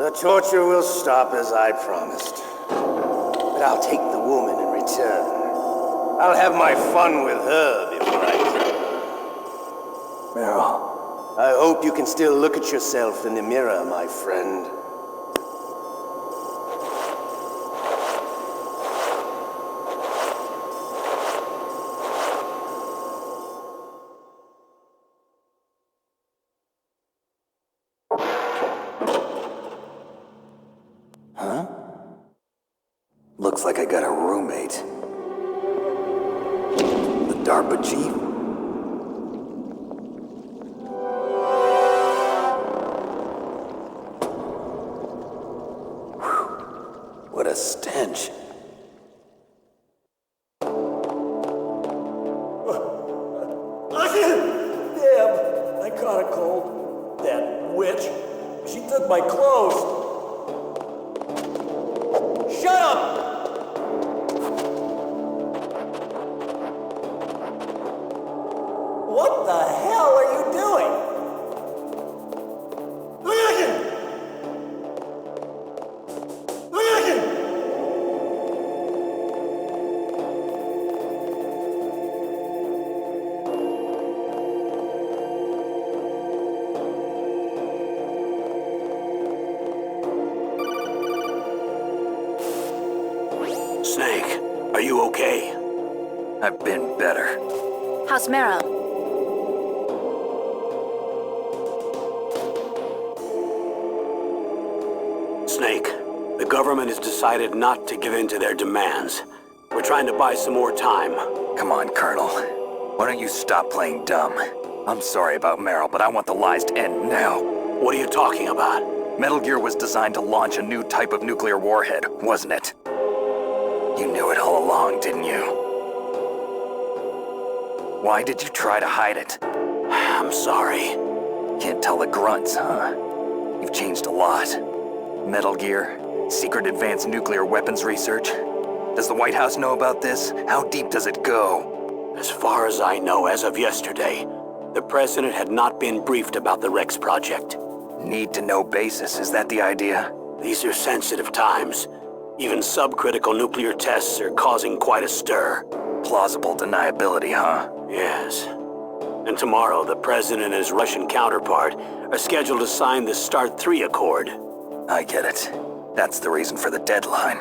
The torture will stop as I promised. But I'll take the woman in return. I'll have my fun with her before I kill her. Meryl. I hope you can still look at yourself in the mirror, my friend. Huh? Looks like I got a roommate. The DARPA chief? Whew. What a stench. Damn, I caught a cold. That witch. She took my clothes. Shut up! What the hell are you doing? Snake, are you okay? I've been better. How's Meryl? Snake, the government has decided not to give in to their demands. We're trying to buy some more time. Come on, Colonel. Why don't you stop playing dumb? I'm sorry about Meryl, but I want the lies to end now. What are you talking about? Metal Gear was designed to launch a new type of nuclear warhead, wasn't it? You knew it all along, didn't you? Why did you try to hide it? I'm sorry. Can't tell the grunts, huh? You've changed a lot. Metal Gear, secret advanced nuclear weapons research. Does the White House know about this? How deep does it go? As far as I know, as of yesterday, the president had not been briefed about the Rex project. Need-to-know basis, is that the idea? These are sensitive times. Even subcritical nuclear tests are causing quite a stir. Plausible deniability, huh? Yes. And tomorrow, the president and his Russian counterpart are scheduled to sign the START 3 Accord. I get it. That's the reason for the deadline.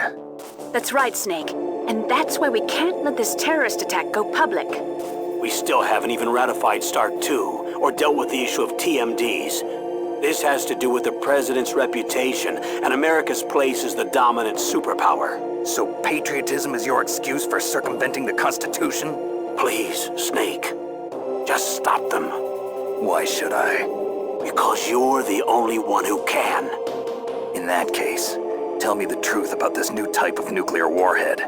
That's right, Snake. And that's why we can't let this terrorist attack go public. We still haven't even ratified START 2 or dealt with the issue of TMDs. This has to do with the president's reputation and America's place as the dominant superpower. So patriotism is your excuse for circumventing the Constitution? Please, Snake. Just stop them. Why should I? Because you're the only one who can. In that case, tell me the truth about this new type of nuclear warhead.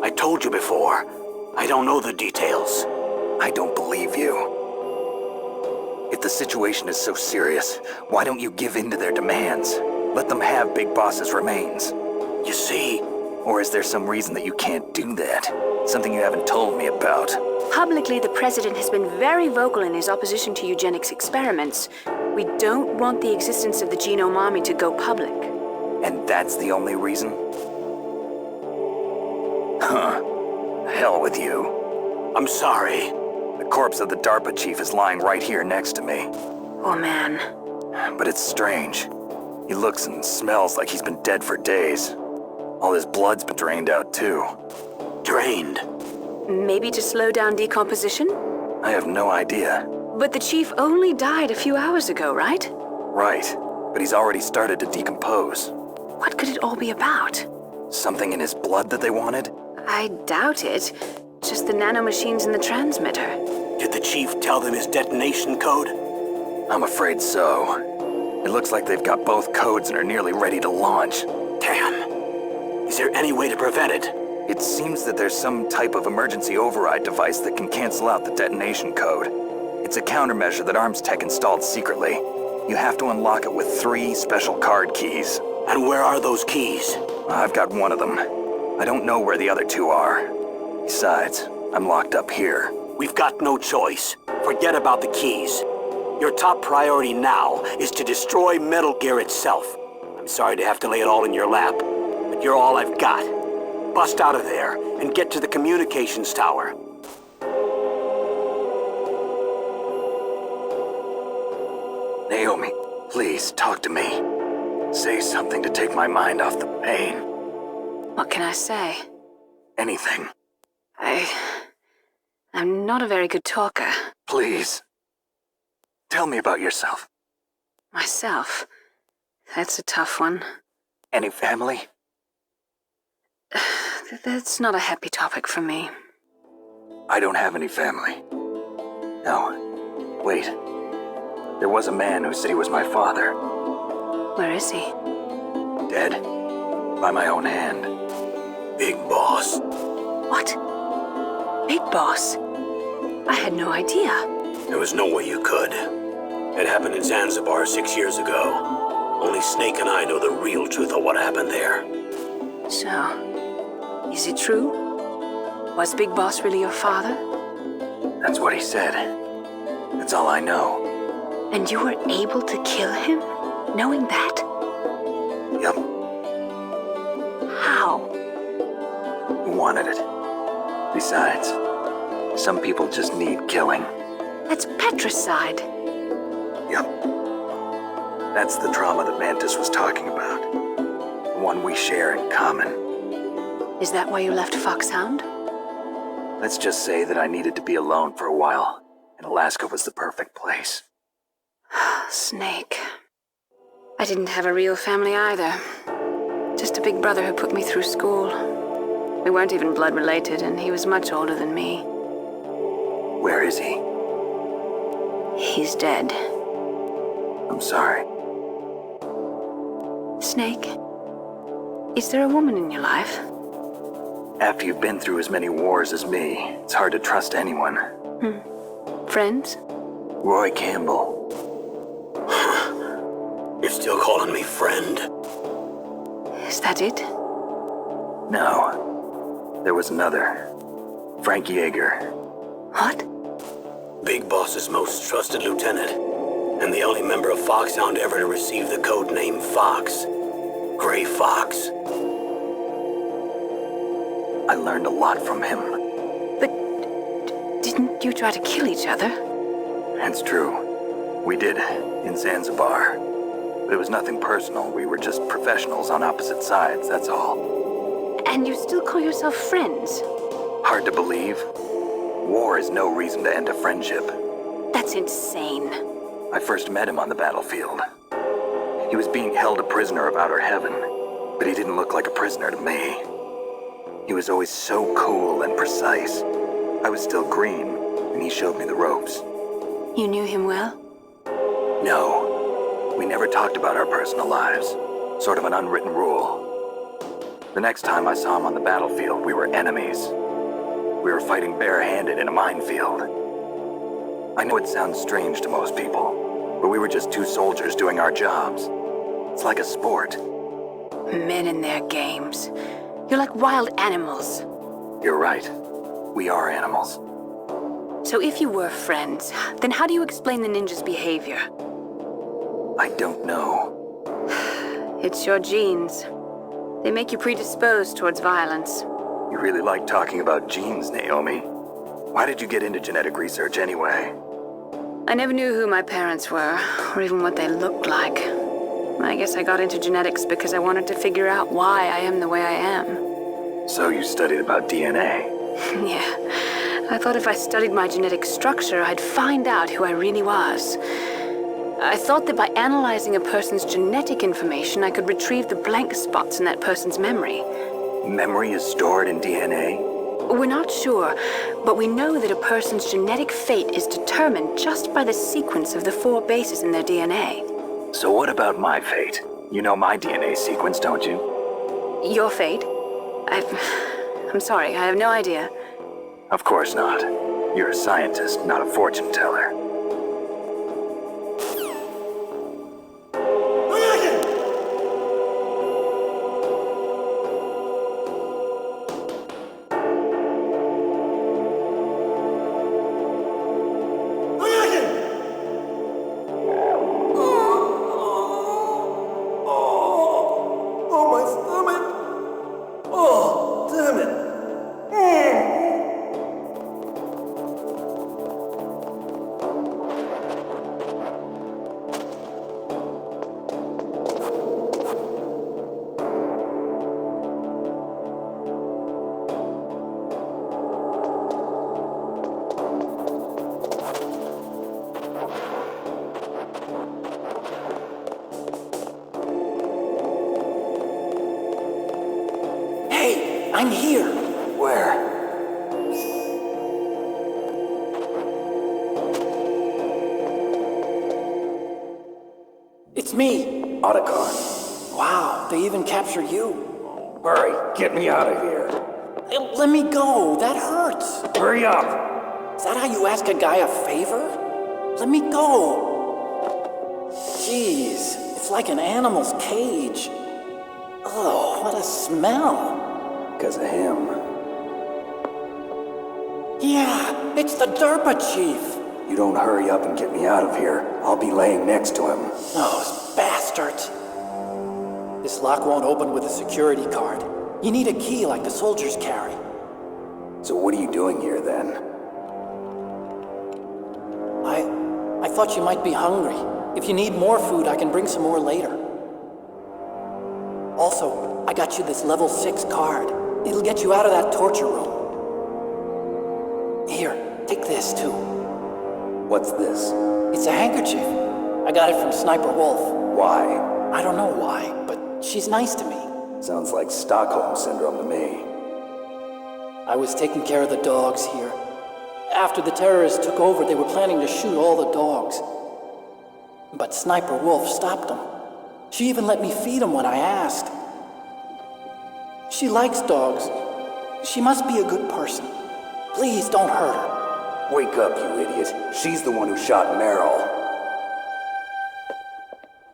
I told you before. I don't know the details. I don't believe you. If the situation is so serious, why don't you give in to their demands? Let them have Big Boss's remains. You see... Or is there some reason that you can't do that? Something you haven't told me about? Publicly, the president has been very vocal in his opposition to eugenics experiments. We don't want the existence of the genome army to go public. And that's the only reason? Huh. Hell with you. I'm sorry. The corpse of the DARPA chief is lying right here next to me. Oh, man. But it's strange. He looks and smells like he's been dead for days. All his blood's been drained out, too. Drained? Maybe to slow down decomposition? I have no idea. But the chief only died a few hours ago, right? Right. But he's already started to decompose. What could it all be about? Something in his blood that they wanted? I doubt it. Just the nanomachines in the transmitter. Did the chief tell them his detonation code? I'm afraid so. It looks like they've got both codes and are nearly ready to launch. Damn. Is there any way to prevent it? It seems that there's some type of emergency override device that can cancel out the detonation code. It's a countermeasure that Arms Tech installed secretly. You have to unlock it with 3 special card keys. And where are those keys? I've got one of them. I don't know where the other 2 are. Besides, I'm locked up here. We've got no choice. Forget about the keys. Your top priority now is to destroy Metal Gear itself. I'm Sorry to have to lay it all in your lap, but you're all I've got. Bust out of there and get to the communications tower. Naomi, please talk to me. Say something to take my mind off the pain. What can I say? Anything. I'm not a very good talker. Please. Tell me about yourself. Myself? That's a tough one. Any family? That's not a happy topic for me. I don't have any family. No. Wait. There was a man who said he was my father. Where is he? Dead. By my own hand. Big Boss. What? Big Boss? I had no idea. There was no way you could. It happened in Zanzibar 6 years ago. Only Snake and I know the real truth of what happened there. So, is it true? Was Big Boss really your father? That's what he said. That's all I know. And you were able to kill him, knowing that? Yep. How? He wanted it. Besides, some people just need killing. That's patricide. Yep. That's the trauma that Mantis was talking about. The one we share in common. Is that why you left Foxhound? Let's just say that I needed to be alone for a while, and Alaska was the perfect place. Snake. I didn't have a real family either. Just a big brother who put me through school. We weren't even blood related, and he was much older than me. Where is he? He's dead. I'm sorry. Snake, is there a woman in your life? After you've been through as many wars as me, it's hard to trust anyone. Friends? Roy Campbell. You're still calling me friend? Is that it? No. There was another. Frank Yeager. What? Big Boss's most trusted lieutenant, and the only member of Foxhound ever to receive the code name Fox. Gray Fox. I learned a lot from him. But didn't you try to kill each other? It's true. We did, in Zanzibar. But it was nothing personal. We were just professionals on opposite sides, that's all. And you still call yourself friends? Hard to believe. War is no reason to end a friendship. That's insane. I first met him on the battlefield. He was being held a prisoner of outer heaven, but he didn't look like a prisoner to me. He was always so cool and precise. I was still green, and he showed me the ropes. You knew him well? No, we never talked about our personal lives. Sort of an unwritten rule. The next time I saw him on the battlefield, we were enemies. We were fighting barehanded in a minefield. I know it sounds strange to most people, but we were just two soldiers doing our jobs. It's like a sport. Men and their games. You're like wild animals. You're right. We are animals. So if you were friends, then how do you explain the ninja's behavior? I don't know. It's your genes. They make you predisposed towards violence. You really like talking about genes, Naomi. Why did you get into genetic research anyway? I never knew who my parents were, or even what they looked like. I guess I got into genetics because I wanted to figure out why I am the way I am. So you studied about DNA? Yeah. I thought if I studied my genetic structure, I'd find out who I really was. I thought that by analyzing a person's genetic information, I could retrieve the blank spots in that person's memory. Memory is stored in DNA? We're not sure, but we know that a person's genetic fate is determined just by the sequence of the 4 bases in their DNA. So what about my fate? You know my DNA sequence, don't you? Your fate? I'm sorry, I have no idea. Of course not. You're a scientist, not a fortune teller. I'm here. Where? It's me. Otacon. Wow, they even captured you. Hurry, get me out of here. Hey, let me go. That hurts. Hurry up! Is that how you ask a guy a favor? Let me go. Jeez, it's like an animal's cage. Oh, what a smell. Because of him. Yeah, it's the Derpa Chief. You don't hurry up and get me out of here, I'll be laying next to him. Those bastards. This lock won't open with a security card. You need a key like the soldiers carry. So what are you doing here then? I thought you might be hungry. If you need more food, I can bring some more later. Also, I got you this level 6 card. It'll get you out of that torture room. Here, take this too. What's this? It's a handkerchief. I got it from Sniper Wolf. Why? I don't know why, but she's nice to me. Sounds like Stockholm Syndrome to me. I was taking care of the dogs here. After the terrorists took over, they were planning to shoot all the dogs. But Sniper Wolf stopped them. She even let me feed them when I asked. She likes dogs. She must be a good person. Please don't hurt her. Wake up, you idiot. She's the one who shot Meryl.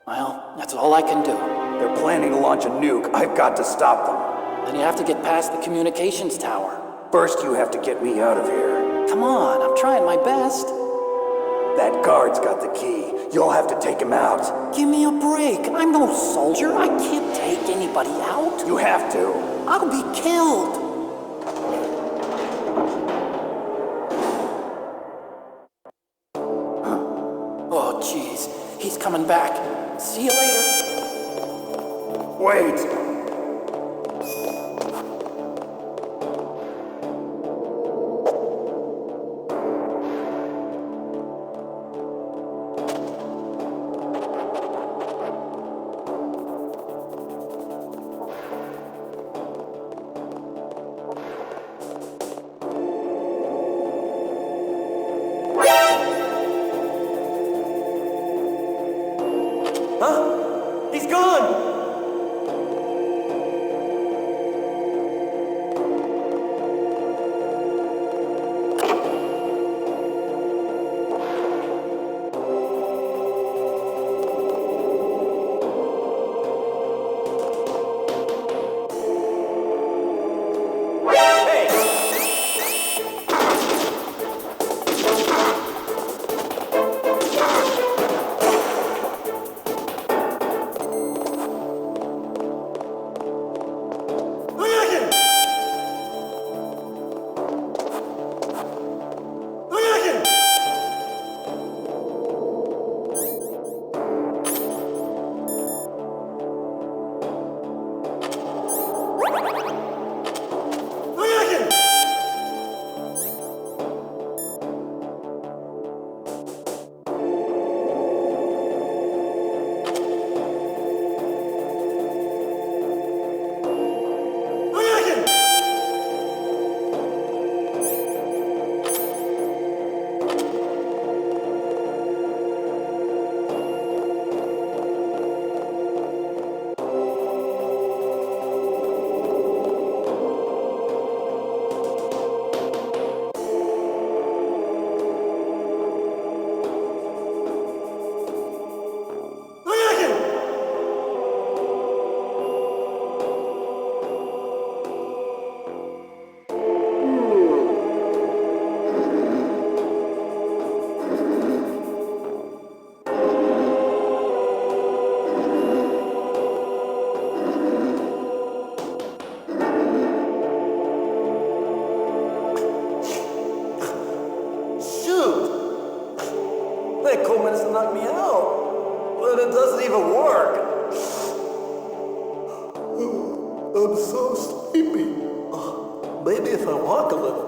Well, that's all I can do. They're planning to launch a nuke. I've got to stop them. Then you have to get past the communications tower. First, you have to get me out of here. Come on, I'm trying my best. That guard's got the key. You'll have to take him out. Give me a break. I'm no soldier. I can't take anybody out. You have to. I'll be killed. Oh, jeez. He's coming back. See you later. Wait! Huh? He's gone! That cold medicine knocked me out, but it doesn't even work. I'm so sleepy. Maybe if I walk a little.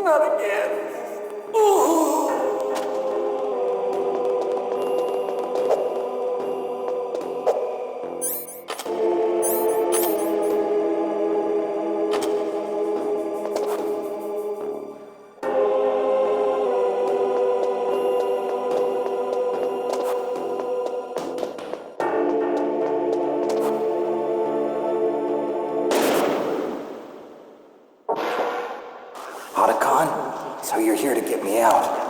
Not again. Ooh. Otacon? So you're here to get me out.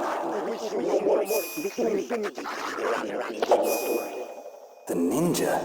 The ninja?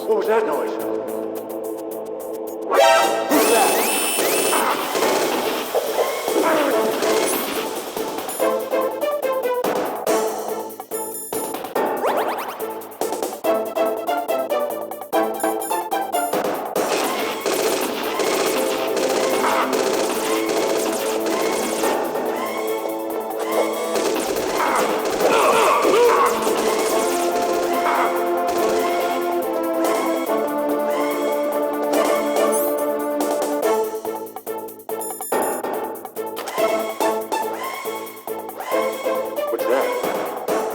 What was that noise? Who's that?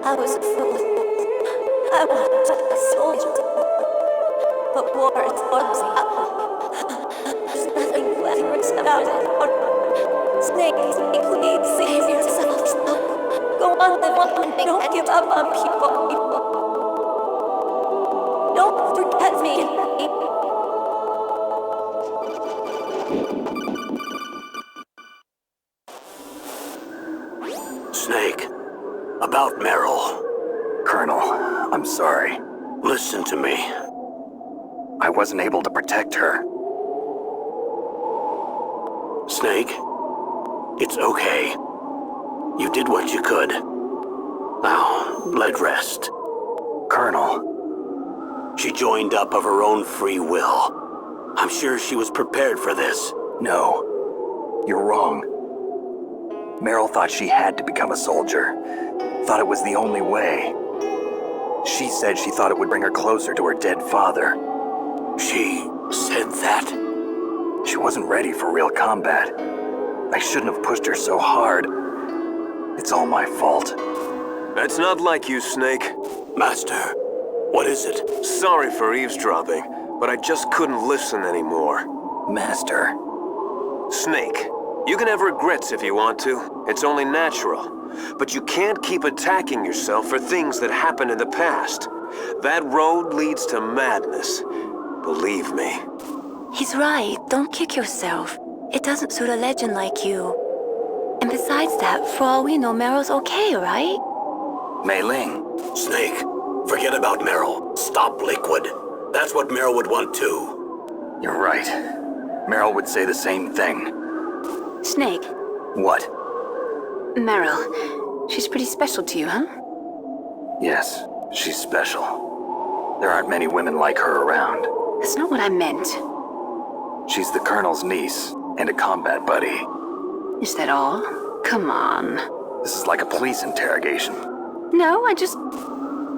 I was a fool. I was a soldier. But war is ugly. There's nothing glamorous about it. Snake, please save yourself. Go on, live on. Don't give up on people. Don't forget me. Snake, about Meryl. Colonel, I'm sorry. Listen to me. I wasn't able to protect her. Snake, it's okay. You did what you could. Now, let rest. Colonel. She joined up of her own free will. I'm sure she was prepared for this. No. You're wrong. Meryl thought she had to become a soldier. Thought it was the only way. She said she thought it would bring her closer to her dead father. She said that? She wasn't ready for real combat. I shouldn't have pushed her so hard. It's all my fault. That's not like you, Snake. Master, what is it? Sorry for eavesdropping, but I just couldn't listen anymore. Master. Snake, you can have regrets if you want to. It's only natural. But you can't keep attacking yourself for things that happened in the past. That road leads to madness. Believe me. He's right. Don't kick yourself. It doesn't suit a legend like you. And besides that, for all we know, Meryl's okay, right? Mei Ling. Snake, forget about Meryl. Stop Liquid. That's what Meryl would want too. You're right. Meryl would say the same thing. Snake, What? Meryl. She's pretty special to you, huh? Yes, she's special. There aren't many women like her around. That's not what I meant. She's the Colonel's niece and a combat buddy. Is that all? Come on. This is like a police interrogation. No, I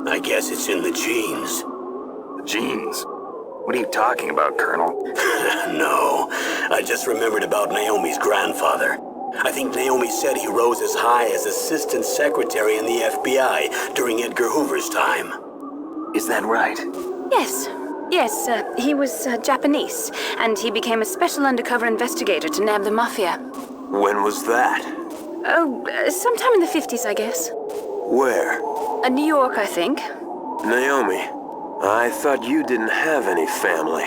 I guess it's in the genes. The genes. What are you talking about, Colonel? No, I just remembered about Naomi's grandfather. I think Naomi said he rose as high as assistant secretary in the FBI during Edgar Hoover's time. Is that right? Yes. Yes, he was Japanese, and he became a special undercover investigator to nab the mafia. When was that? Oh, sometime in the 50s, I guess. Where? New York, I think. Naomi, I thought you didn't have any family.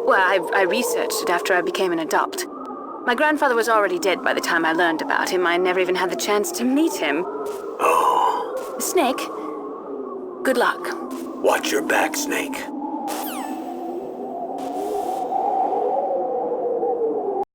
Well, I researched it after I became an adult. My grandfather was already dead by the time I learned about him. I never even had the chance to meet him. Oh. Snake, good luck. Watch your back, Snake.